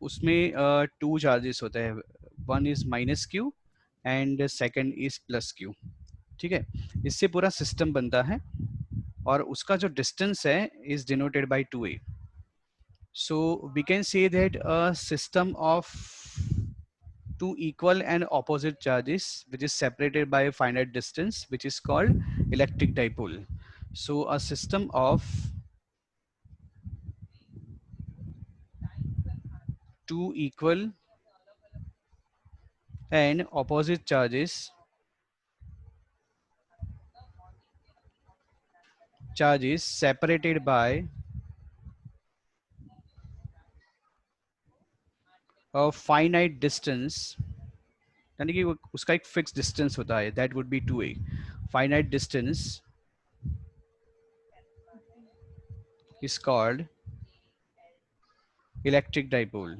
उसमें two charges होते हैं, one is minus Q and second is plus Q. ठीक है, इससे पूरा सिस्टम बनता है और उसका जो डिस्टेंस है is denoted by 2a। So we can say that a system of two equal and opposite charges which is separated by a finite distance which is called electric dipole. So a system of two equal and opposite charges separated by a finite distance, यानी कि उसका एक fix distance होता है, that would be 2a। finite distance is called electric dipole।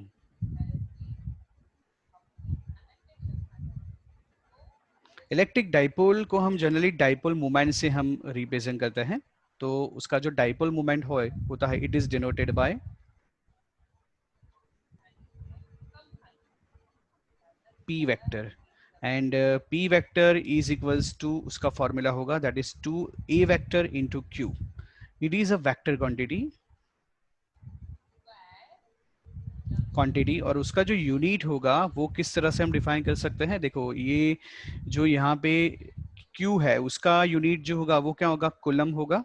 Electric dipole को हम generally dipole moment से हम रिप्रेजेंट करते हैं। तो उसका जो डाइपोल मोमेंट होता है it is denoted by p vector and p vector is equals to, उसका फॉर्मूला होगा that is 2a vector into q। It is a vector quantity और उसका जो यूनिट होगा वो किस तरह से हम डिफाइन कर सकते हैं। देखो ये जो यहाँ पे q है उसका यूनिट जो होगा वो क्या होगा, कूलम होगा,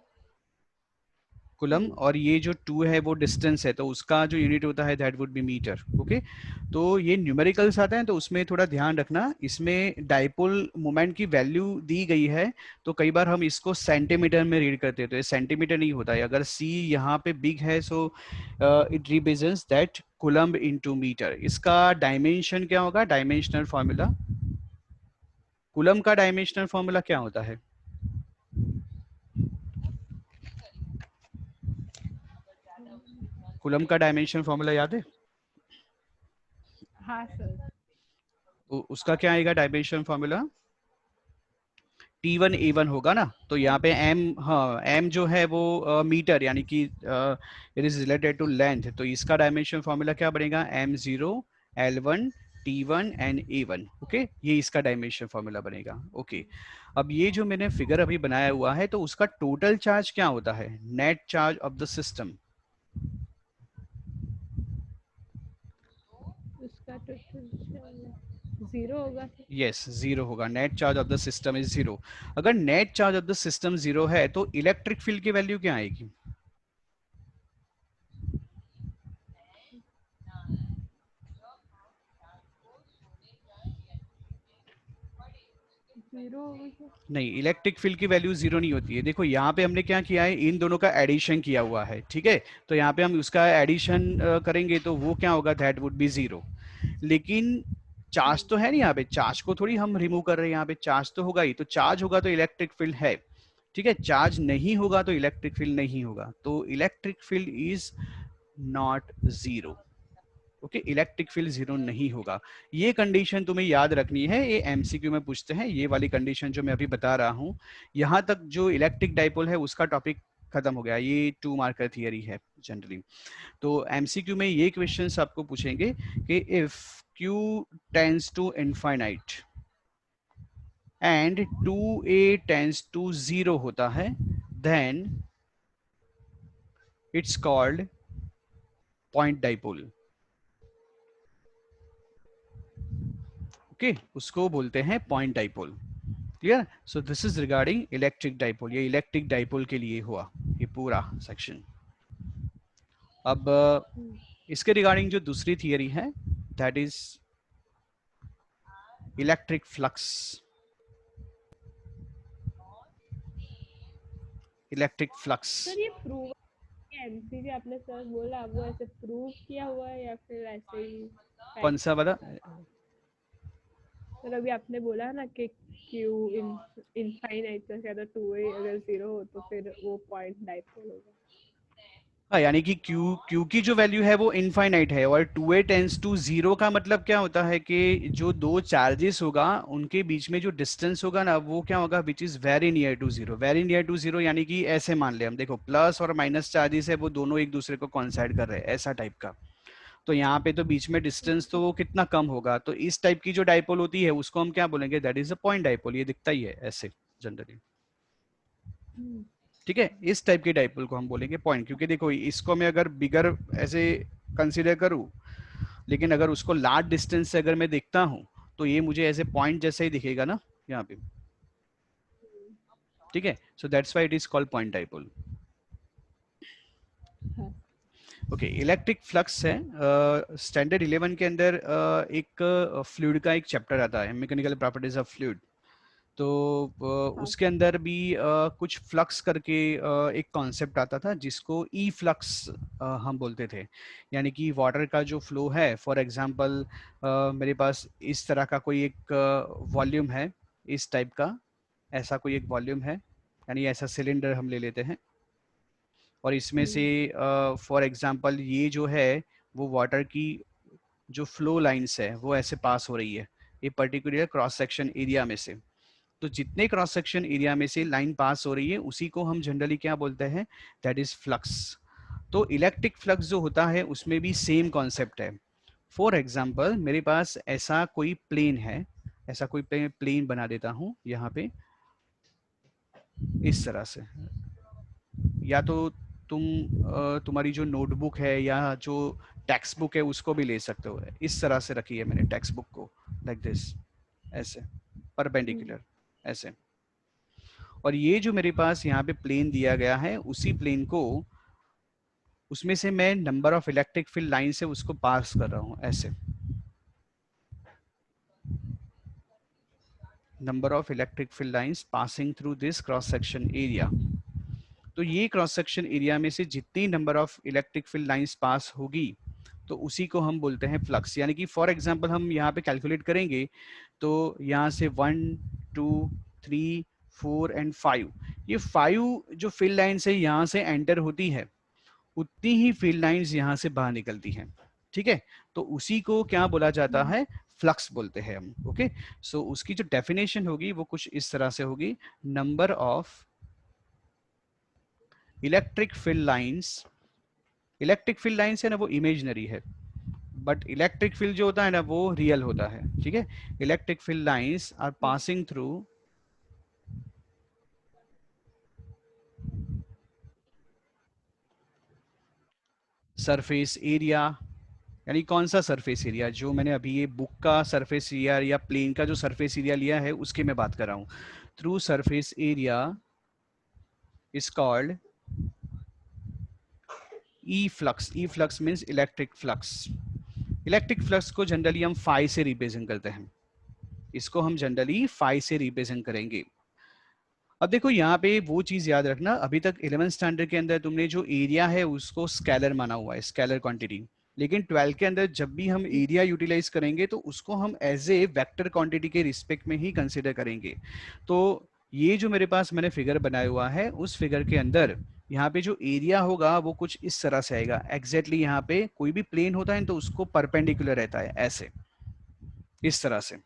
कुलम। और ये जो 2 है वो डिस्टेंस है, तो उसका जो यूनिट होता है that would be meter. Okay, तो ये न्यूमेरिकल्स आते हैं तो उसमें थोड़ा ध्यान रखना। इसमें डाइपोल मोमेंट की वैल्यू दी गई है तो कई बार हम इसको सेंटीमीटर में रीड करते हैं, तो ये सेंटीमीटर नहीं होता है। अगर सी यहाँ पे बिग है so it represents that coulomb into meter. इसका डायमेंशन क्या होगा, डायमेंशनल फॉर्मूला, कुलम का डायमेंशनल फॉर्मूला क्या होता है? कुलम का डायमेंशन फॉर्मूला याद है? हाँ सर। उसका क्या आएगा डायमेंशन फॉर्मूला? T1 A1 होगा ना। तो यहाँ पे m, हाँ m जो है वो मीटर यानी कि it is related to length, तो इसका डायमेंशन फॉर्मूला क्या बनेगा, m0 L1 T1 and A1। Okay, ये इसका डायमेंशन फॉर्मूला बनेगा। ओके, अब ये जो मैंने फिगर अभी बनाया हुआ है तो उसका टोटल चार्ज क्या होता है, net charge of the system. उसका टोटल 0 होगा। यस, जीरो होगा। Net charge of the system is zero. अगर net charge of the system zero है तो इलेक्ट्रिक फील्ड की वैल्यू क्या आएगी? नहीं, इलेक्ट्रिक फील्ड की वैल्यू जीरो नहीं होती है। देखो यहाँ पे हमने क्या किया है, इन दोनों का एडिशन किया हुआ है। ठीक है, तो यहाँ पे हम उसका एडिशन करेंगे तो वो क्या होगा, दैट वुड बी जीरो। लेकिन चार्ज तो है नहीं यहाँ पे, चार्ज को थोड़ी हम रिमूव कर रहे हैं, यहाँ पे चार्ज तो होगा ही। तो चार्ज होगा तो इलेक्ट्रिक फील्ड है। ठीक है, चार्ज नहीं होगा तो इलेक्ट्रिक फील्ड नहीं होगा। तो electric field is not zero. Okay, electric field zero नहीं होगा। ये कंडीशन तुम्हें याद रखनी है, ये एमसीक्यू में पूछते हैं। ये वाली कंडीशन जो मैं अभी बता रहा हूँ, यहाँ तक जो इलेक्ट्रिक डाइपोल है उसका टॉपिक खत्म हो गया। ये 2 मार्कर थियरी है जनरली। तो एमसीक्यू में ये क्वेश्चंस आपको पूछेंगे कि if Q tends to infinite and 2a tends to zero होता है, then it's called point dipole. Okay, उसको बोलते हैं point dipole. Clear? So this is regarding electric dipole. ये इलेक्ट्रिक डाइपोल के लिए हुआ ये पूरा सेक्शन। अब इसके रिगार्डिंग जो दूसरी थियरी है that is electric flux. Electric flux sir ये प्रूव एमसीबी आपने सर बोला वो ऐसे प्रूव किया हुआ है या फिर ऐसे ही कौन सा वाला? सर अभी आपने बोला ना कि क्यू इनफाइनाइट से ज्यादा 2a अगर 0 हो तो फिर वो पॉइंट डाइपोल होगा। हाँ, यानी कि Q की जो वैल्यू है वो इनफाइनाइट है और 2a टेंस टू जीरो का मतलब क्या होता है कि जो दो चार्जेस होगा उनके बीच में जो डिस्टेंस होगा ना वो क्या होगा, which is very near to zero. Very near to zero यानी कि ऐसे मान ले हम, देखो प्लस और माइनस चार्जेस है वो दोनों एक दूसरे को कॉन्साइड कर रहे हैं, ऐसा टाइप का। तो यहाँ पे तो बीच में डिस्टेंस तो वो कितना कम होगा, तो इस टाइप की जो डाइपोल होती है उसको हम क्या बोलेंगे, that is a point dipole. ये दिखता ही है ऐसे जनरली, ठीक है। इस टाइप की डाइपोल को हम बोलेंगे पॉइंट, क्योंकि देखो इसको मैं अगर बिगर ऐसे कंसीडर करूँ, लेकिन अगर उसको लार्ज डिस्टेंस से अगर मैं देखता हूँ तो ये मुझे ऐसे पॉइंट जैसा ही दिखेगा ना यहाँ पे, ठीक है। So that's why it is called point dipole. हाँ। ओके, इलेक्ट्रिक फ्लक्स है स्टैंडर्ड 11 के अंदर एक फ्लूइड का एक चैप्टर आता है, मैकेनिकल प्रॉपर्टीज ऑफ फ्लूइड। तो हाँ। उसके अंदर भी कुछ फ्लक्स करके एक कॉन्सेप्ट आता था जिसको ई फ्लक्स हम बोलते थे। यानी कि वाटर का जो फ्लो है, फॉर एग्जांपल मेरे पास इस तरह का कोई एक वॉल्यूम है, इस टाइप का ऐसा कोई एक वॉल्यूम है, यानी ऐसा सिलेंडर हम ले लेते हैं, और इसमें से फॉर एग्जांपल ये जो है वो वाटर की जो फ्लो लाइंस है वो ऐसे पास हो रही है ये पर्टिकुलर क्रॉस सेक्शन एरिया में से। तो जितने क्रॉस सेक्शन एरिया में से लाइन पास हो रही है उसी को हम जनरली क्या बोलते हैं, दैट इज फ्लक्स। तो इलेक्ट्रिक फ्लक्स जो होता है उसमें भी सेम कॉन्सेप्ट है। फॉर एग्जाम्पल मेरे पास ऐसा कोई प्लेन है, ऐसा कोई प्लेन बना देता हूं यहाँ पे इस तरह से, या तो तुम तुम्हारी जो नोटबुक है या जो टेक्स्ट बुक है उसको भी ले सकते हो, इस तरह से रखी है मैंने टेक्स्ट बुक को, लाइक दिस, ऐसे परपेंडिकुलर ऐसे। और ये जो मेरे पास यहाँ पे प्लेन दिया गया है उसी प्लेन को, उसमें से मैं number of electric field line से उसको पास कर रहा हूँ ऐसे, number of electric field lines passing through this cross section area. तो ये क्रॉस सेक्शन एरिया में से जितनी number of electric field lines pass होगी तो उसी को हम बोलते हैं फ्लक्स। यानी कि फॉर एग्जांपल हम यहाँ पे कैलकुलेट करेंगे तो यहाँ से 1 2 3 4 एंड 5, ये 5 जो फील्ड लाइंस है यहाँ से एंटर होती है, उतनी ही फील्ड लाइंस यहाँ से बाहर निकलती हैं, ठीक है। तो उसी को क्या बोला जाता है, फ्लक्स बोलते हैं हम। ओके, सो उसकी जो डेफिनेशन होगी वो कुछ इस तरह से होगी, number of electric field lines, electric field lines है ना वो इमेजिनरी है, बट इलेक्ट्रिक फील्ड जो होता है ना वो रियल होता है, ठीक है। Electric field lines are passing through surface area. यानी कौन सा सरफेस एरिया, जो मैंने अभी ये बुक का सरफेस एरिया या प्लेन का जो सरफेस एरिया लिया है उसकी मैं बात कर रहा हूँ। Through surface area is called E flux. E flux means electric flux. Electric flux को जनरली हम फाई से रिप्रेजेंट करते हैं, इसको हम जनरली फाई से रिप्रेजेंट करेंगे। अब देखो यहाँ पे वो चीज याद रखना, अभी तक 11th स्टैंडर्ड के अंदर तुमने जो एरिया है उसको स्केलर माना हुआ है, स्केलर क्वांटिटी। लेकिन 12th के अंदर जब भी हम एरिया यूटिलाइज करेंगे तो उसको हम एज ए वेक्टर क्वांटिटी के रिस्पेक्ट में ही कंसिडर करेंगे। तो ये जो मेरे पास मैंने फिगर बनाया हुआ है उस फिगर के अंदर यहाँ पे जो एरिया होगा वो कुछ इस तरह से आएगा। एग्जैक्टली यहाँ पे कोई भी प्लेन होता है तो उसको परपेंडिकुलर रहता है ऐसे, इस तरह से।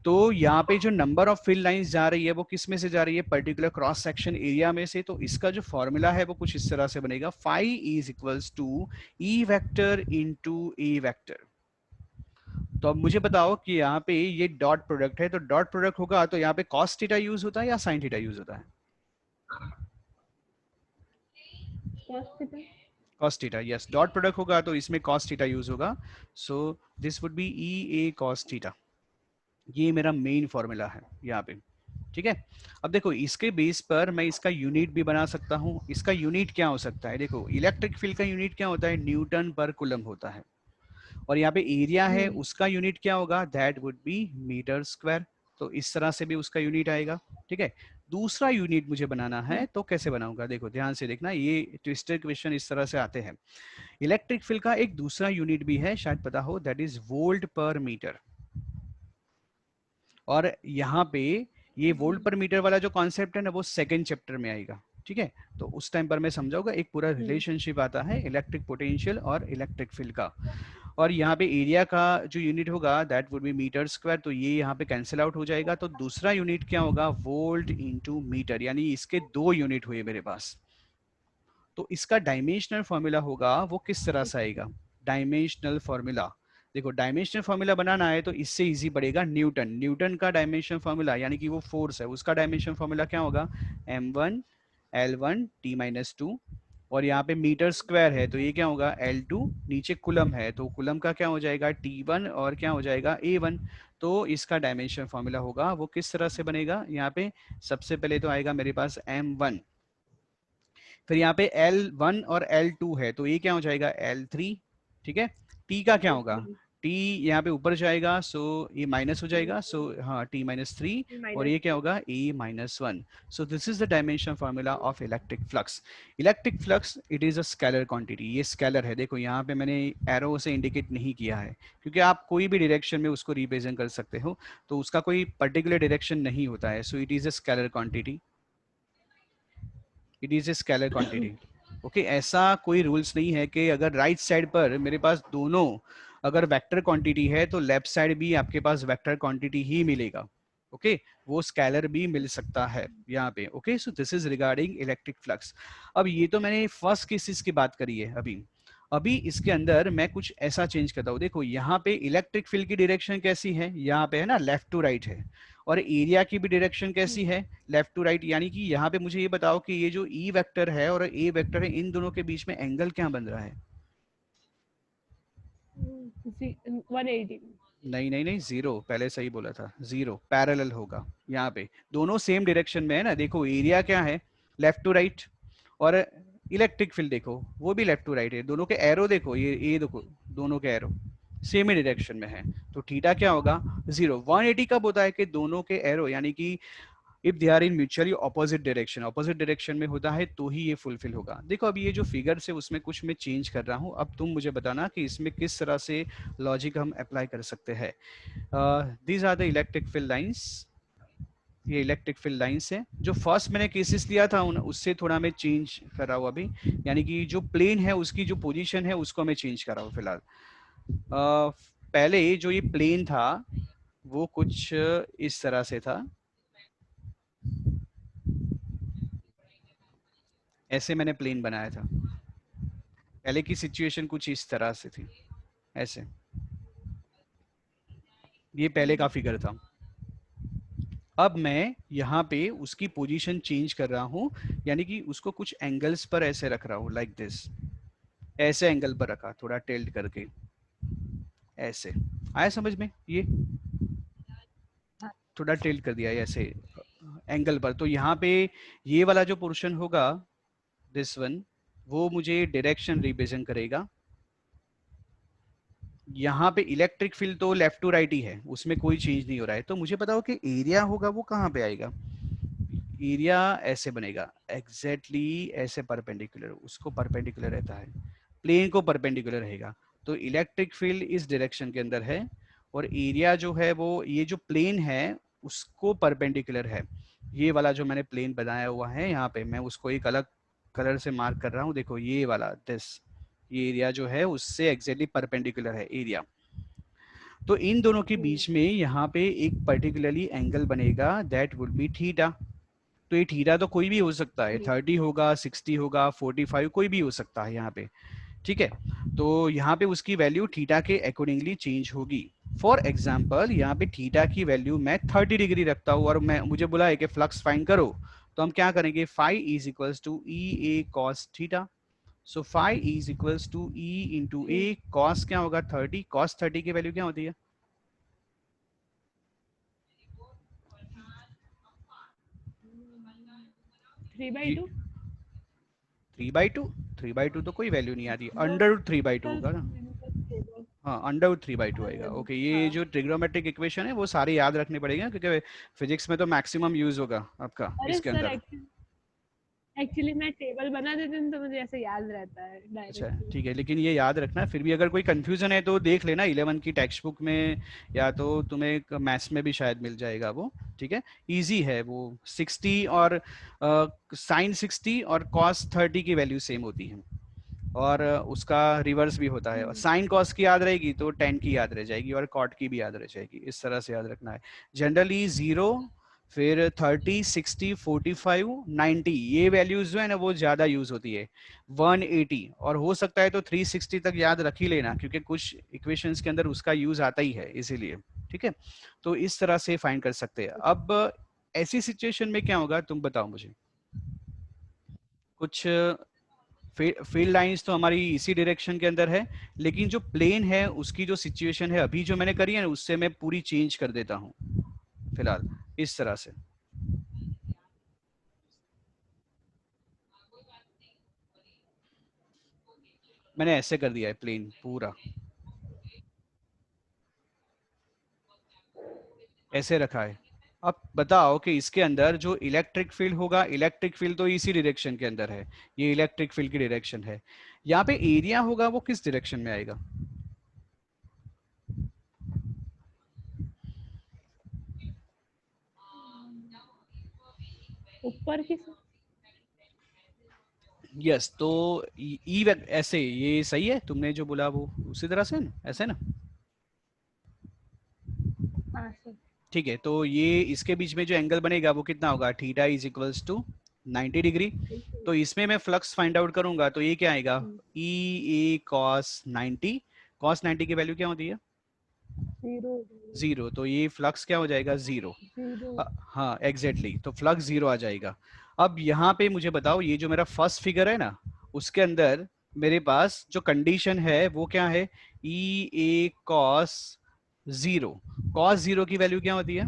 तो यहाँ पे जो नंबर ऑफ फील्ड लाइंस जा रही है वो किस में से जा रही है, पर्टिकुलर क्रॉस सेक्शन एरिया में से। तो इसका जो फॉर्मूला है वो कुछ इस तरह से बनेगा, phi is equals to E vector into A vector. तो अब मुझे बताओ कि यहाँ पे ये डॉट प्रोडक्ट है, तो डॉट प्रोडक्ट होगा तो यहाँ पे कॉस थीटा यूज होता है या साइन थीटा यूज होता है? Cos theta, yes. Dot product होगा तो इसमें कॉस थीटा यूज होगा। So this would be E A cos theta. ये मेरा मेन फॉर्मूला है यहाँ पे, ठीक है। अब देखो इसके बेस पर मैं इसका यूनिट भी बना सकता हूँ। इसका यूनिट क्या हो सकता है, देखो इलेक्ट्रिक फील्ड का यूनिट क्या होता है, न्यूटन पर कूलम होता है। और यहाँ पे एरिया है उसका यूनिट क्या होगा, that would be meter square. तो इस तरह से भी उसका यूनिट आएगा, ठीक है। दूसरा यूनिट मुझे बनाना है तो कैसे बनाऊंगा, देखो ध्यान से देखना, ये ट्विस्टर क्वेश्चन इस तरह से आते हैं। इलेक्ट्रिक फील्ड का एक दूसरा यूनिट भी है, शायद पता हो, दैट इज वोल्ट पर मीटर। और यहाँ पे ये वोल्ट पर मीटर वाला जो कॉन्सेप्ट है ना वो सेकंड चैप्टर में आएगा, ठीक है। तो उस टाइम पर मैं समझाऊंगा, एक पूरा रिलेशनशिप आता है इलेक्ट्रिक पोटेंशियल और इलेक्ट्रिक फील्ड का। और यहाँ पे एरिया का जो यूनिट होगा that would be meter square, तो ये यहाँ पे कैंसिल आउट हो जाएगा। तो दूसरा यूनिट क्या होगा, वोल्ट इनटू मीटर, यानी इसके दो यूनिट हुए मेरे पास। तो इसका डायमेंशनल फॉर्मूला होगा वो किस तरह से आएगा, डायमेंशनल फॉर्मूला। देखो डायमेंशनल फॉर्मूला बनाना है तो इससे इजी पड़ेगा, न्यूटन, न्यूटन का डायमेंशन फॉर्मूला यानी कि वो फोर्स है उसका डायमेंशन फॉर्मूला क्या होगा, m1 L1 T-2, और यहाँ पे मीटर स्क्वायर है तो ये क्या होगा L2, नीचे कुलम है तो कुलम का क्या हो जाएगा T1 और क्या हो जाएगा A1। तो इसका डायमेंशन फॉर्मूला होगा वो किस तरह से बनेगा, यहाँ पे सबसे पहले तो आएगा मेरे पास m1, फिर यहाँ पे L1 और L2 है तो ये क्या हो जाएगा L3, ठीक है। T का क्या होगा, L3 T यहाँ पे ऊपर जाएगा सो ये माइनस हो जाएगा, सो हाँ T-3, और ये क्या -3 होगा A-1। So this is the dimension formula of electric flux. Electric flux it is a scalar quantity, ये स्केलर है, देखो यहाँ पे मैंने एरो से इंडिकेट नहीं किया है क्योंकि आप कोई भी डायरेक्शन में उसको रिप्रेजेंट कर सकते हो, तो उसका कोई पर्टिकुलर डायरेक्शन नहीं होता है, so it is a scalar quantity, it is a scalar quantity. Okay, ऐसा कोई रूल्स नहीं है कि अगर राइट साइड पर मेरे पास दोनों अगर वेक्टर क्वांटिटी है तो लेफ्ट साइड भी आपके पास वेक्टर क्वांटिटी ही मिलेगा। ओके वो स्केलर भी मिल सकता है यहाँ पे। Okay so this is regarding electric flux. अब ये तो मैंने फर्स्ट केसेस की बात करी है, अभी अभी इसके अंदर मैं कुछ ऐसा चेंज करता हूँ। देखो यहाँ पे इलेक्ट्रिक फील्ड की डायरेक्शन कैसी है, यहाँ पे है ना लेफ्ट टू राइट है, और एरिया की भी डायरेक्शन कैसी है, लेफ्ट टू राइट। यानी कि यहाँ पे मुझे ये बताओ कि ये जो ई वेक्टर है और ए वेक्टर है इन दोनों के बीच में एंगल क्या बन रहा है, 180। नहीं नहीं नहीं, जीरो, पहले सही बोला था, जीरो पैरेलल होगा। यहाँ पे दोनों सेम डायरेक्शन में है ना, देखो एरिया क्या है लेफ्ट टू राइट, और इलेक्ट्रिक फील्ड देखो वो भी लेफ्ट टू राइट है, दोनों के एरो देखो, ये देखो दोनों के एरो सेम ही डायरेक्शन में है, तो थीटा क्या होगा जीरो। 180 कब होता है कि दोनों के एरो यानी कि if they are in mutually opposite direction में होता है तो ही ये फुलफिल होगा। देखो अभी ये जो फिगर है उसमें कुछ मैं चेंज कर रहा हूँ, अब तुम मुझे बताना कि इसमें किस तरह से लॉजिक हम अप्लाई कर सकते हैं। These are the electric field lines, ये इलेक्ट्रिक फील्ड लाइंस है। जो फर्स्ट मैंने केसेस लिया था उससे थोड़ा मैं चेंज कर रहा हूँ अभी, यानी कि जो प्लेन है उसकी जो पोजीशन है उसको मैं चेंज कर रहा हूँ फिलहाल। पहले जो ये प्लेन था वो कुछ इस तरह से था, ऐसे मैंने प्लेन बनाया था, पहले की सिचुएशन कुछ इस तरह से थी, ऐसे, ये पहले का फिगर था। अब मैं यहाँ पे उसकी पोजीशन चेंज कर रहा हूँ, यानी कि उसको कुछ एंगल्स पर ऐसे रख रहा हूँ, लाइक दिस, ऐसे एंगल पर रखा, थोड़ा टिल्ट करके ऐसे, आया समझ में, ये थोड़ा टिल्ट कर दिया ऐसे एंगल पर। तो यहाँ पे ये वाला जो पोर्शन होगा दिस वन, वो मुझे डायरेक्शन रिप्रेजेंट करेगा। यहाँ पे इलेक्ट्रिक फील्ड तो लेफ्ट टू राइट ही है, उसमें कोई चेंज नहीं हो रहा है, तो मुझे बताओ कि एरिया होगा वो कहाँ पे आएगा। एरिया ऐसे बनेगा एग्जैक्टली ऐसे परपेंडिकुलर, उसको परपेंडिकुलर रहता है, प्लेन को परपेंडिकुलर रहेगा, तो इलेक्ट्रिक फील्ड इस डायरेक्शन के अंदर है, और एरिया जो है वो ये जो प्लेन है उसको परपेंडिकुलर है। ये वाला जो मैंने प्लेन बनाया हुआ है यहाँ पे मैं उसको एक अलग कलर से मार्क कर रहा हूँ, देखो ये वाला दिस, ये एरिया जो है उससे एग्जैक्टली परपेंडिकुलर है एरिया। तो इन दोनों के बीच में यहाँ पे एक पर्टिकुलरली एंगल बनेगा दैट वुड बी थीटा। तो ये थीटा तो कोई भी हो सकता है, 30 होगा, 60 होगा, 45, कोई भी हो सकता है यहाँ पे, ठीक है। तो यहाँ पे उसकी वैल्यू थीटा के अकॉर्डिंगली चेंज होगी। फॉर एग्जाम्पल यहाँ पे थीटा की वैल्यू मैं 30 डिग्री रखता हूँ और मैं मुझे बोला है कि फ्लक्स फाइंड करो, तो हम क्या करेंगे, phi is equals to E A cos theta. So phi is equals to E into A, cos क्या होगा 30, कॉस 30 की वैल्यू क्या होती है, 3/2। 3/2, 3/2 तो कोई वैल्यू नहीं आती, अंडर रूट 3/2 होगा ना, हाँ अंडर रूट 3/2 आएगा। ओके ये जो ट्रिग्नोमेट्रिक इक्वेशन है वो सारे याद रखने पड़ेगा क्योंकि फिजिक्स में तो मैक्सिमम यूज होगा आपका अरे इसके सर अंदर। एक्चुअली मैं टेबल बना देती हूँ तो मुझे ऐसे याद रहता है अच्छा डायरेक्टली। ठीक है, लेकिन ये याद रखना, फिर भी अगर कोई कंफ्यूजन है तो देख लेना 11 की टेक्स्ट बुक में, या तो तुम्हें मैथ्स में भी शायद मिल जाएगा वो, ठीक है। इजी है वो, 60 और साइन 60 और कॉस 30 की वैल्यू सेम होती है, और उसका रिवर्स भी होता है, साइन कॉस की याद रहेगी तो टेन की याद रह जाएगी, और कॉट की भी याद रह जाएगी, इस तरह से याद रखना है। जनरली जीरो फिर 30, 60, 45, 90, ये वैल्यूज जो है ना वो ज्यादा यूज होती है। 180, और हो सकता है तो 360 तक याद रख ही लेना, क्योंकि कुछ इक्वेशंस के अंदर उसका यूज आता ही है इसीलिए। ठीक है, तो इस तरह से फाइंड कर सकते हैं। अब ऐसी सिचुएशन में क्या होगा तुम बताओ मुझे। कुछ फील्ड लाइंस तो हमारी इसी डायरेक्शन के अंदर है, लेकिन जो प्लेन है उसकी जो सिचुएशन है अभी जो मैंने करी है ना, उससे मैं पूरी चेंज कर देता हूँ फिलहाल, इस तरह से। मैंने ऐसे कर दिया है प्लेन पूरा, ऐसे रखा है। अब बताओ कि इसके अंदर जो इलेक्ट्रिक फील्ड होगा, इलेक्ट्रिक फील्ड तो इसी डायरेक्शन के अंदर है, ये इलेक्ट्रिक फील्ड की डायरेक्शन है। यहाँ पे एरिया होगा वो किस डायरेक्शन में आएगा? ऊपर की यस, तो ई ऐसे, ये सही है तुमने जो बोला वो उसी तरह से ना, ऐसे ना। हाँ सर। ठीक है, तो ये इसके बीच में जो एंगल बनेगा वो कितना होगा? Theta is equals to 90 degree. तो इसमें मैं फ्लक्स फाइंड आउट करूंगा तो ये क्या आएगा? ई ए कॉस 90। कॉस 90 की वैल्यू क्या होती है? जीरो। जीरो। तो ये फ्लक्स क्या हो जाएगा? जीरो। जीरो। हाँ एग्जैक्टली, तो फ्लक्स जीरो आ जाएगा। अब यहाँ पे मुझे बताओ, ये जो मेरा फर्स्ट फिगर है ना, उसके अंदर मेरे पास जो कंडीशन है वो क्या है? ई A cos zero. Cos zero की वैल्यू क्या होती है?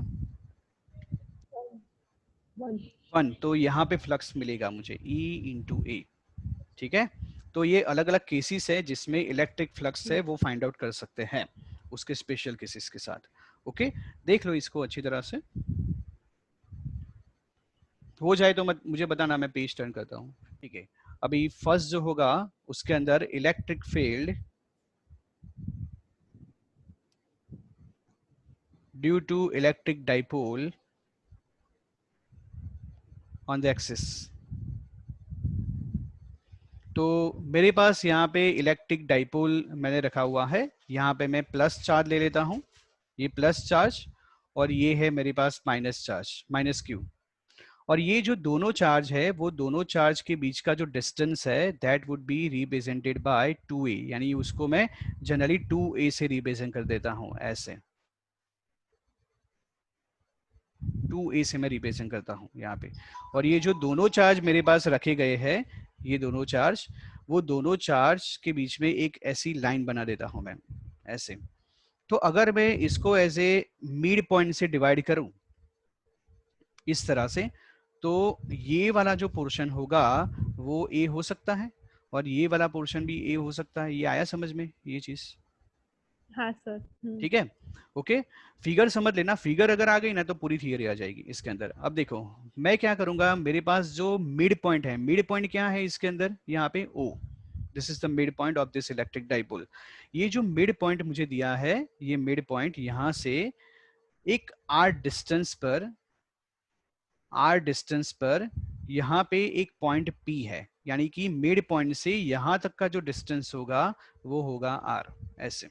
वन। 1। तो यहाँ पे फ्लक्स मिलेगा मुझे E इंटू ए। ठीक है, तो ये अलग अलग केसेस है जिसमें इलेक्ट्रिक फ्लक्स है वो फाइंड आउट कर सकते हैं उसके स्पेशल केसेस के साथ। ओके, देख लो इसको अच्छी तरह से। हो जाए तो मत मुझे बताना, मैं पेज टर्न करता हूँ। ठीक है, अभी फर्स्ट जो होगा उसके अंदर electric field due to electric dipole on the axis. तो मेरे पास यहाँ पे इलेक्ट्रिक डाइपोल मैंने रखा हुआ है, यहाँ पे मैं प्लस चार्ज ले लेता हूँ, ये प्लस चार्ज, और ये है मेरे पास माइनस चार्ज, माइनस क्यू। और ये जो दोनों चार्ज है वो दोनों चार्ज के बीच का जो डिस्टेंस है that would be represented by 2a, यानी उसको मैं जनरली 2a से रिप्रेजेंट कर देता हूँ ऐसे। 2a से मैं रिप्रेजेंट करता हूँ यहाँ पे। और ये जो दोनों चार्ज मेरे पास रखे गए हैं, ये दोनों चार्ज, वो दोनों चार्ज के बीच में एक ऐसी लाइन बना देता हूँ मैं ऐसे। तो अगर मैं इसको एज ए मिड पॉइंट से डिवाइड करूं इस तरह से, तो ये वाला जो पोर्शन होगा वो ए हो सकता है, और ये वाला पोर्शन भी ए हो सकता है। ये आया समझ में ये चीज? हाँ सर। ठीक है, ओके। फिगर समझ लेना, फिगर अगर आ गई ना तो पूरी थियरी आ जाएगी इसके अंदर। अब देखो मैं क्या करूंगा, मेरे पास जो मिड पॉइंट है, मिड पॉइंट क्या है इसके अंदर? यहाँ पे O, this is the mid point of this electric dipole. ये जो मिड पॉइंट मुझे दिया है, ये मिड पॉइंट यहाँ से एक आर डिस्टेंस पर यहाँ पे एक पॉइंट P है, यानी कि मिड पॉइंट से यहाँ तक का जो डिस्टेंस होगा वो होगा R ऐसे।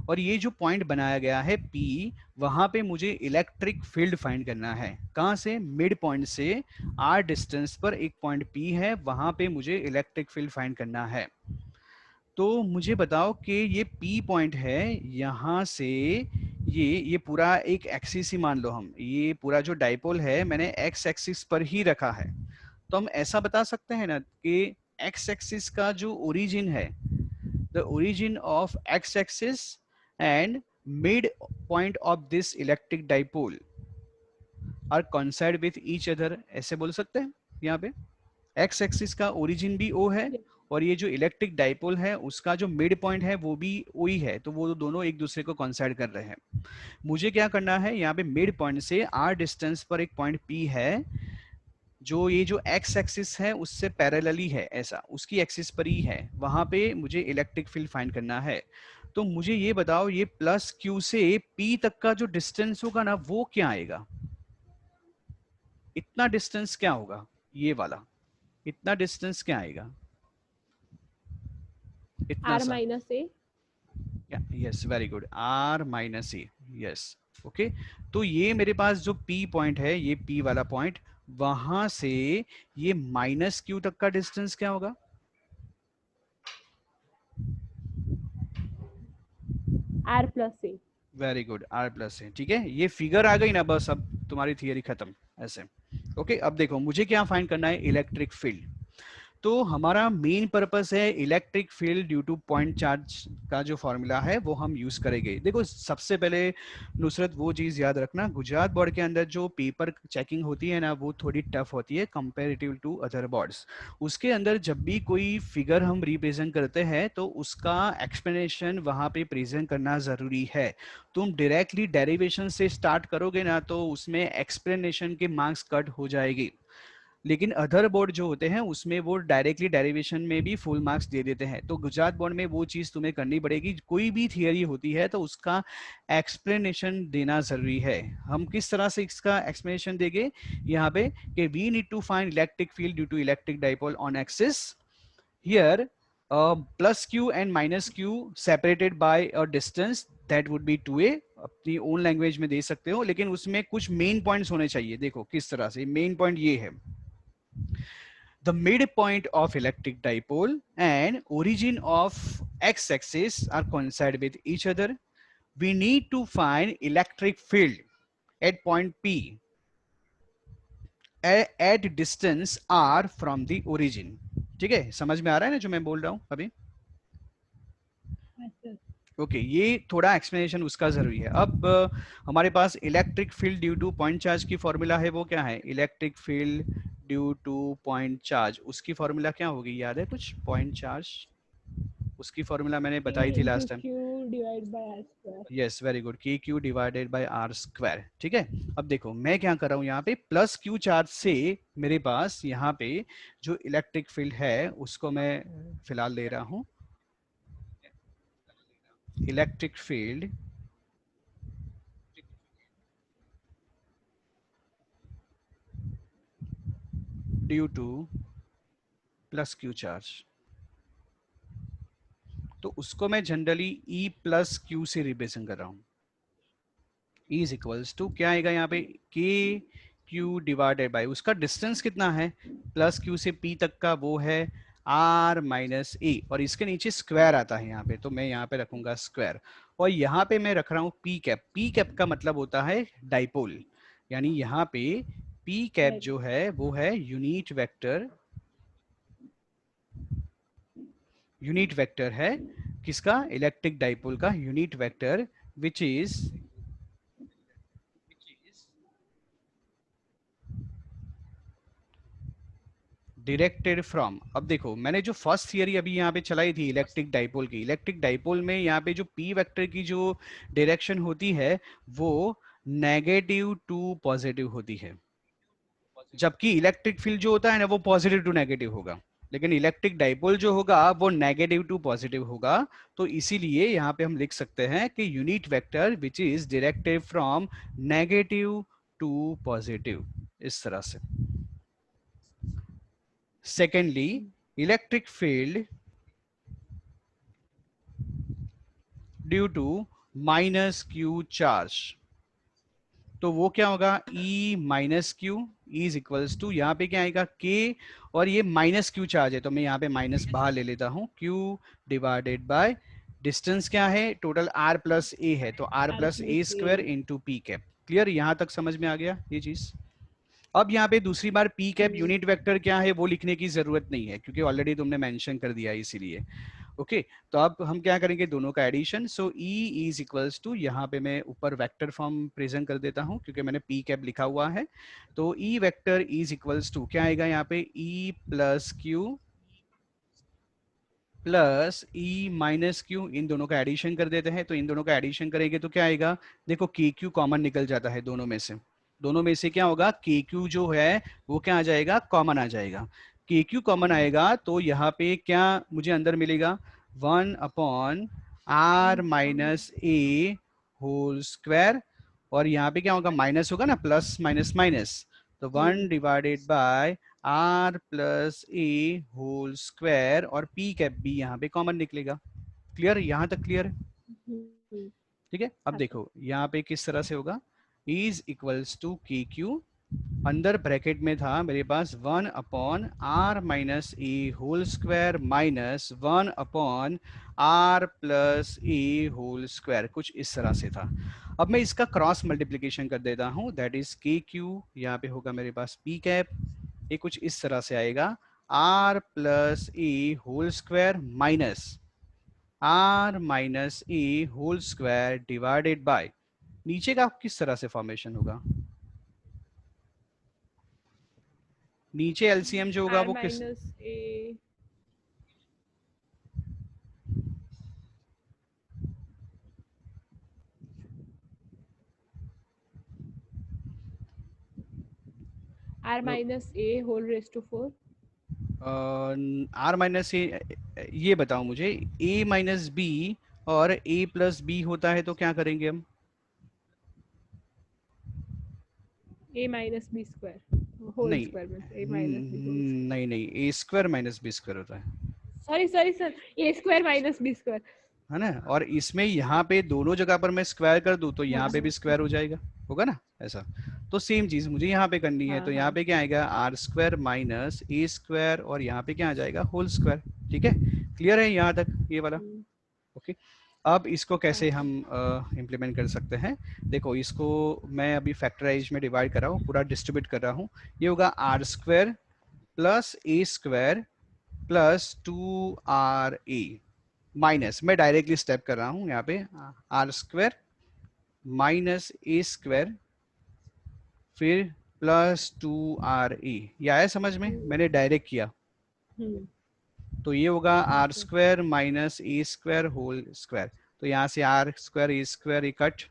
और ये जो पॉइंट बनाया गया है P, वहां पे मुझे इलेक्ट्रिक फील्ड फाइंड करना है। कहाँ से? मिड पॉइंट से R डिस्टेंस पर एक पॉइंट P है, वहां पे मुझे इलेक्ट्रिक फील्ड फाइंड करना है। तो मुझे बताओ कि ये P पॉइंट है, यहाँ से ये पूरा एक एक्सिस ही मान लो, हम ये पूरा जो डाइपोल है मैंने एक्स एक्सिस पर ही रखा है। तो हम ऐसा बता सकते हैं ना कि एक्स एक्सिस का जो ओरिजिन है, the origin of X axis and mid point of this electric dipole are coincide with each other, ऐसे बोल सकते हैं। यहाँ पे एक्स एक्सिस का ओरिजिन भी ओ है, और ये जो इलेक्ट्रिक डाइपोल है उसका जो मिड पॉइंट है वो भी ओ ही है, तो वो दोनों एक दूसरे को कॉन्साइड कर रहे हैं। मुझे क्या करना है, यहाँ पे मिड पॉइंट से आर डिस्टेंस पर एक पॉइंट पी है, जो ये जो एक्स एक्सिस है उससे पैरेलली है, ऐसा उसकी एक्सिस पर ही है, वहां पे मुझे इलेक्ट्रिक फील्ड फाइंड करना है। तो मुझे ये बताओ, ये प्लस क्यू से पी तक का जो डिस्टेंस होगा ना वो क्या आएगा? इतना डिस्टेंस क्या होगा? ये वाला इतना डिस्टेंस क्या आएगा? इतना आर सा। Minus A. Yes very good, R minus A. Yes, okay, तो ये मेरे पास जो P पॉइंट है, ये P वाला पॉइंट, वहां से ये माइनस क्यू तक का डिस्टेंस क्या होगा? R plus A. Very good, R plus है। ठीक है, ये फिगर आ गई ना, बस अब तुम्हारी थियरी खत्म ऐसे। ओके, अब देखो मुझे क्या फाइंड करना है, इलेक्ट्रिक फील्ड। तो हमारा मेन पर्पस है electric field due to point charge का जो फॉर्मूला है वो हम यूज करेंगे। देखो सबसे पहले नुसरत वो चीज याद रखना, गुजरात बोर्ड के अंदर जो पेपर चेकिंग होती है ना, वो थोड़ी टफ होती है कंपेरेटिव टू अदर बोर्ड्स। उसके अंदर जब भी कोई फिगर हम रिप्रेजेंट करते हैं तो उसका एक्सप्लेनेशन वहां पे प्रेजेंट करना जरूरी है। तुम डायरेक्टली डेरिवेशन से स्टार्ट करोगे ना तो उसमें एक्सप्लेनेशन के मार्क्स कट हो जाएगी। लेकिन अदर बोर्ड जो होते हैं उसमें वो डायरेक्टली डेरिवेशन में भी फुल मार्क्स दे देते हैं। तो गुजरात बोर्ड में वो चीज तुम्हें करनी पड़ेगी, कोई भी थियरी होती है तो उसका एक्सप्लेनेशन देना जरूरी है। हम किस तरह से इसका एक्सप्लेनेशन देंगे यहाँ पे, कि we need to find electric field due to electric dipole on axis here, plus Q and minus Q separated by a distance that would be 2a। अपनी ओन लैंग्वेज में दे सकते हो, लेकिन उसमें कुछ मेन पॉइंट्स होने चाहिए। देखो किस तरह से मेन पॉइंट ये है, the midpoint of electric dipole and origin of x-axis are coincide with each other. We need to find electric field at point P at distance r from the origin. ठीक है, समझ में आ रहा है ना जो मैं बोल रहा हूं अभी? ओके, ये थोड़ा एक्सप्लेनेशन उसका जरूरी है। अब हमारे पास electric field due to point charge की फॉर्मूला है, वो क्या है? Electric field due to point charge, उसकी फॉर्मूला क्या होगी, याद है कुछ? पॉइंट चार्ज, उसकी फॉर्मूला मैंने K बताई थी into last time. Q divided by R square. Yes very good, K Q divided by R square. ठीक है, अब देखो मैं क्या कर रहा हूँ यहाँ पे, प्लस क्यू चार्ज से मेरे पास यहाँ पे जो इलेक्ट्रिक फील्ड है उसको मैं फिलहाल ले रहा हूँ, electric field due two plus Q charge, तो उसको मैं जनरली ई प्लस क्यू से रिप्रेजेंट कर रहा हूँ। ई इज इक्वल्स टू क्या आएगा यहाँ पे, के क्यू डिवाइडेड बाई उसका डिस्टेंस कितना है प्लस क्यू से पी तक का, वो है आर माइनस ए, और इसके नीचे स्क्वायर आता है यहाँ पे, तो मैं यहाँ पे रखूंगा स्क्वायर। और यहाँ पे मैं रख रहा हूँ पी कैप। पी कैप का मतलब होता है डाइपोल, यानी यहाँ पे पी कैप जो है वो है यूनिट वेक्टर, यूनिट वेक्टर है किसका? इलेक्ट्रिक डाइपोल का unit vector, which is directed from. अब देखो मैंने जो फर्स्ट थियरी अभी यहाँ पे चलाई थी इलेक्ट्रिक डाइपोल की, इलेक्ट्रिक डाइपोल में यहाँ पे जो पी वेक्टर की जो डायरेक्शन होती है वो नेगेटिव टू पॉजिटिव होती है, जबकि इलेक्ट्रिक फील्ड जो होता है ना वो पॉजिटिव टू नेगेटिव होगा, लेकिन इलेक्ट्रिक डाइपोल जो होगा वो नेगेटिव टू पॉजिटिव होगा। तो इसीलिए यहाँ पे हम लिख सकते हैं कि unit vector which is directed from negative to positive, इस तरह से। Secondly, electric field due to minus q charge, तो वो क्या होगा, E minus Q, E is equals to यहाँ पे क्या आएगा K, और ये माइनस क्यू चार्ज है तो मैं यहाँ पे माइनस बाहर ले लेता हूँ, Q डिवाइडेड बाय डिस्टेंस क्या है टोटल R प्लस ए है, तो R plus A square into P cap. Clear, यहाँ तक समझ में आ गया ये चीज? अब यहाँ पे दूसरी बार पी कैप यूनिट वेक्टर क्या है वो लिखने की जरूरत नहीं है क्योंकि ऑलरेडी तुमने मेंशन कर दिया है, इसीलिए। ओके, तो अब हम क्या करेंगे, दोनों का addition. So E is equals to, यहाँ पे मैं ऊपर वेक्टर फॉर्म प्रेजेंट कर देता हूँ क्योंकि मैंने पी कैप लिखा हुआ है, तो E vector is equals to क्या आएगा यहाँ पे, E plus Q plus E minus Q, इन दोनों का एडिशन कर देते हैं। तो इन दोनों का एडिशन करेंगे तो क्या आएगा, देखो के क्यू कॉमन निकल जाता है दोनों में से, दोनों में से क्या होगा, के क्यू जो है वो क्या आ जाएगा, कॉमन आ जाएगा। के क्यू कॉमन आएगा तो यहाँ पे क्या मुझे अंदर मिलेगा, 1/r-a होल स्क्वायर, और यहाँ पे क्या होगा, माइनस होगा ना, प्लस माइनस माइनस, तो 1/r+a होल स्क्वायर, और p कैप भी यहाँ पे कॉमन निकलेगा। क्लियर, यहाँ तक क्लियर है? ठीक है। अब हाँ सर। देखो यहाँ पे किस तरह से होगा, is equals to k Q, अंदर ब्रैकेट में था मेरे पास 1/r - a whole square minus 1/r + a whole square, कुछ इस तरह से था। अब मैं इसका क्रॉस मल्टीप्लीकेशन कर देता हूँ, दैट इज के क्यू, यहाँ पे होगा मेरे पास पी कैप, ये कुछ इस तरह से आएगा, r + a whole square minus r - a whole square divided by, नीचे का किस तरह से फॉर्मेशन होगा, नीचे एलसीएम जो होगा r वो किस, minus a whole raise to 4। r - a, ये बताओ मुझे, a - b और a + b होता है तो क्या करेंगे हम, a minus b square whole नहीं स्क्वायर में a minus b whole square. नहीं नहीं, a² - b² होता है sorry sorry sir, a square minus b square. है ना। और इसमें यहाँ पे दोनों जगह पर मैं स्क्वायर कर दूं तो हाँ यहाँ पे भी हाँ स्क्वायर हो जाएगा, होगा ना ऐसा। तो सेम चीज मुझे यहाँ पे करनी है, हाँ तो यहाँ हाँ। पे क्या आएगा, r² माइनस a² और यहाँ पे क्या आ जाएगा, होल स्क्वायर। ठीक है, क्लियर है यहाँ तक ये वाला। हम्म, ओके, अब इसको हाँ कैसे सर। हम इम्प्लीमेंट कर सकते हैं, देखो इसको मैं अभी फैक्टराइज में डिवाइड कर रहा हूँ, पूरा डिस्ट्रीब्यूट कर रहा हूँ, ये होगा r² + a² +2ra माइनस, मैं डायरेक्टली स्टेप कर रहा हूँ यहाँ पे, r² माइनस a² फिर +2ra, ये आया समझ में, मैंने डायरेक्ट किया। हम्म, तो ये होगा हाँ sir. r² minus a² whole square, तो यहाँ से r² a² कट,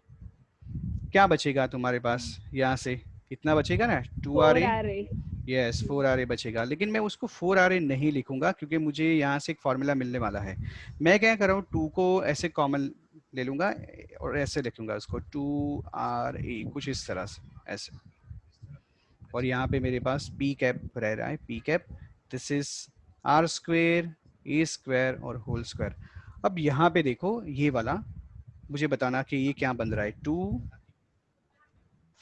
क्या बचेगा तुम्हारे पास यहाँ से, इतना बचेगा ना 4 2ra, आ रहे। यस 4ra बचेगा, लेकिन मैं उसको 4ra नहीं लिखूंगा क्योंकि मुझे यहाँ से एक फॉर्मूला मिलने वाला है। मैं क्या कर रहा हूँ, 2 को ऐसे कॉमन ले लूंगा और ऐसे लिखूंगा उसको 2ra, कुछ इस तरह से ऐसे, और यहाँ पे मेरे पास पी कैप रह रहा है, P cap, this is r² a² और होल स्क्वायर। अब यहाँ पे देखो ये वाला मुझे बताना कि ये क्या बन रहा है, 2,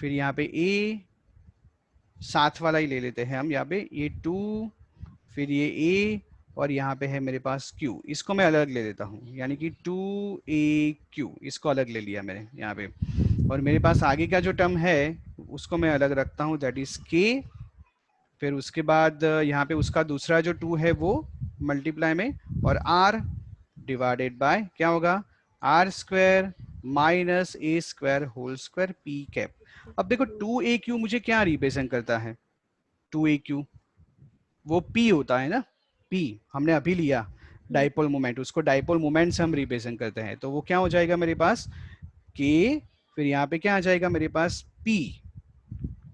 फिर यहाँ पे a, साथ वाला ही ले लेते हैं हम, यहाँ पे ये 2, फिर ये a, और यहाँ पे है मेरे पास q, इसको मैं अलग ले लेता हूँ, यानी कि 2aq, इसको अलग ले लिया मैंने यहाँ पे, और मेरे पास आगे का जो टर्म है उसको मैं अलग रखता हूँ, दैट इज k, फिर उसके बाद यहाँ पे उसका दूसरा जो 2 है वो मल्टीप्लाई में, और r डिवाइडेड बाय क्या होगा, r² minus a² whole square p cap. अब देखो 2aq मुझे क्या रिप्रेजेंट करता है, 2aq वो p होता है ना, p हमने अभी लिया डाइपोल मोमेंट, उसको डाइपोल मोमेंट से हम रिप्रेजेंट करते हैं, तो वो क्या हो जाएगा मेरे पास k, फिर यहाँ पे क्या आ जाएगा मेरे पास p,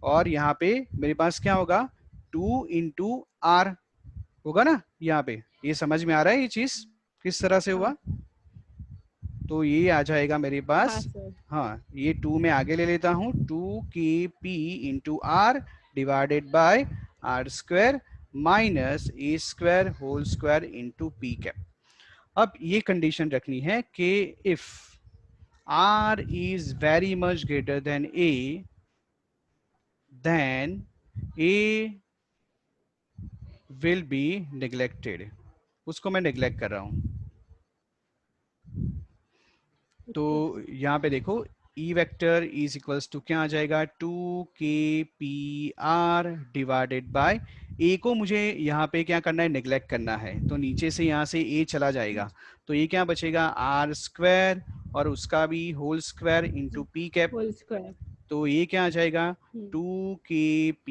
और यहाँ पे मेरे पास क्या होगा 2 × r होगा ना यहाँ पे, ये समझ में आ रहा है ये चीज किस तरह से हाँ हुआ, तो ये आ जाएगा मेरे पास, हाँ सर। हाँ ये 2 में आगे ले लेता हूँ, 2kp × r divided by r² minus a² whole square into P cap. अब ये कंडीशन रखनी है कि if r is very much greater than a, then a will be neglected, उसको मैं नेग्लेक्ट कर रहा हूँ। तो ओके सर। यहाँ पे देखो E vector is equals to क्या आ जाएगा, 2kp r डिवाइडेड बाय, ए को मुझे यहाँ पे क्या करना है, नेग्लेक्ट करना है, तो नीचे से यहाँ से ए चला जाएगा, तो ये क्या बचेगा r² और उसका भी whole square into P cap, whole square. तो ये क्या आ जाएगा 2kp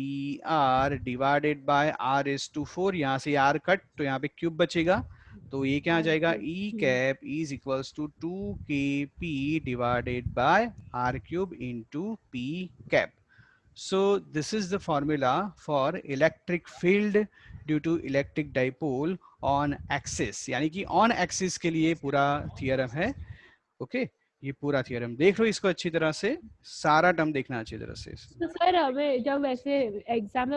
r divided bye r⁴, यहाँ से r कट तो यहाँ पे क्यूब बचेगा, तो ये क्या आ आर जाएगा, cube. E cap is equals to 2kp divided by r³ into P cap. So this is the formula for electric field due to electric dipole on axis, यानी कि on axis के लिए पूरा थियरम है। Okay, ये पूरा theorem देख लो इसको अच्छी तरह से, सारा टर्म देखना अच्छी तरह से। तो सर हमें जब वैसे एग्जाम